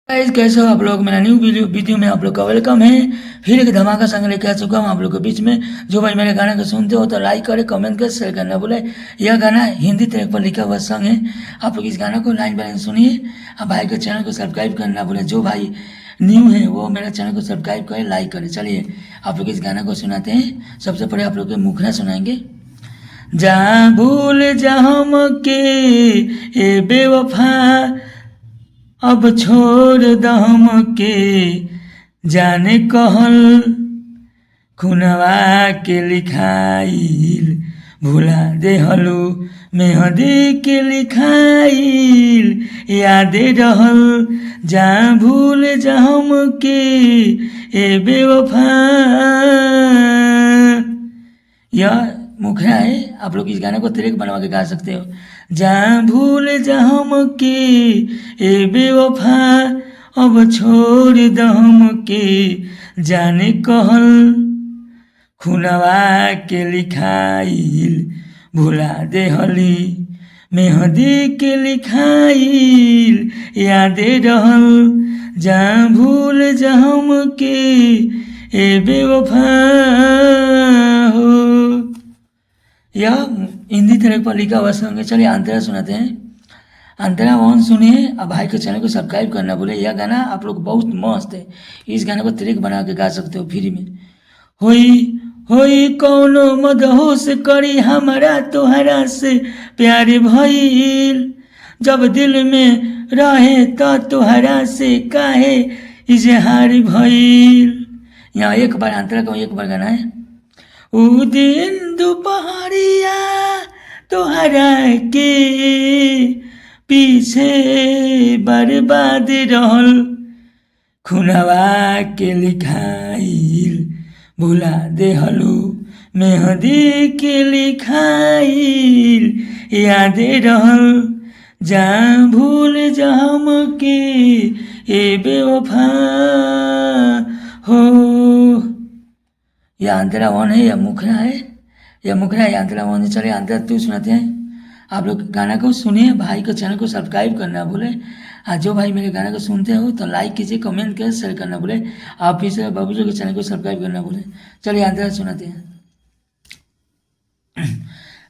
Guys, कैसे हो आप लोग। मेरा न्यू वीडियो में आप लोग का वेलकम है। फिर एक धमाका संग लेके आ चुका हूँ आप लोग के बीच में। जो भाई मेरे गाने को सुनते हो तो लाइक करे, कमेंट करे, शेयर करना भूले। यह गाना हिंदी ट्रैक पर लिखा हुआ सॉन्ग है। आप लोग इस गाने को लाइन बाय लाइन सुनिए। आप भाई के चैनल को सब्सक्राइब करना भूले। जो भाई न्यू है वो मेरा चैनल को सब्सक्राइब करे, लाइक करे। चलिए आप लोग इस गाना को सुनाते हैं। सबसे पहले आप लोग के मुखड़ा सुनाएंगे। जा भूल जा हम के ए बेवफा, अब छोड़ दम के जाने कहल खुनवा के लिखाइल भुला देहलू मेहदी के लिखाइल यादे रहल। जा भूल जा हम के ए बेवफा। यह मुखड़ा है। आप लोग इस गाने को ट्रैक बनवा के गा सकते हो। जा भूल जा हम के ए बेवफा, अब छोड़ दम के जाने कहल खुनवा के लिखाइल भुला देहली मेहदी के लिखाइल यादे रहल। जा भूल जा हम के ए बेवफा हो। यह हिंदी ट्रैक पर लिखा हुआ सॉन्ग है। चलिए अंतरा सुनाते हैं। अंतरा वन सुनिए। अब भाई के चैनल को सब्सक्राइब करना भूले। यह गाना आप लोग बहुत मस्त है। इस गाने को ट्रैक बना के गा सकते हो फ्री में। होई होई कौनो मदहोश करी हमारा तोहरा से प्यार भइल, जब दिल में रहे तो तोहरा से काहे इजहार भइल। यहाँ एक बार अंतरा को एक बार गाना है। ऊ दिन दोपहरिया तोहरा के पीछे बर्बाद रहल, खुनवा के लिखाइल भुला देहलू मेहदी के लिखाइल यादे रहल। जा भूल जा हम के ए बेवफा हो। यह अंतरा वन है। यह मुखड़ा है। यह मुखड़ा है, अंतरा वन है। चलिए अंतरा टू सुनाते हैं। आप लोग गाना को सुनिए। भाई के चैनल को सब्सक्राइब करना भूले। जो भाई मेरे गाने को सुनते हो तो लाइक कीजिए, कमेंट कीजिए, शेयर करना भूले। आप फिर से बाबू जी के चैनल को सब्सक्राइब करना भूले। चलिए अंतरा सुनाते हैं।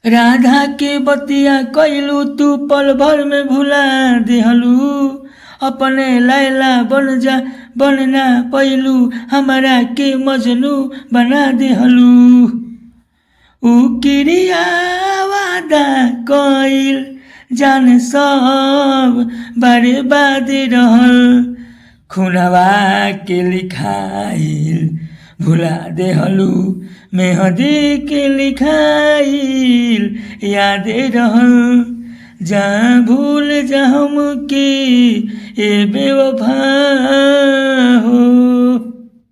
राधा के बतिया कैलू तू पल भर में भुला देहलू, अपने लैला बनना पैलू हमारा के मजनू बना देहलू। ऊ क्रिया वादा कैल जान सब बर्बाद रहल, खुनवा के लिखाइल भुला देहलू मेहदी के लिखाइल यादे रहल। जा भूल जा हम के ए बेवफा हो।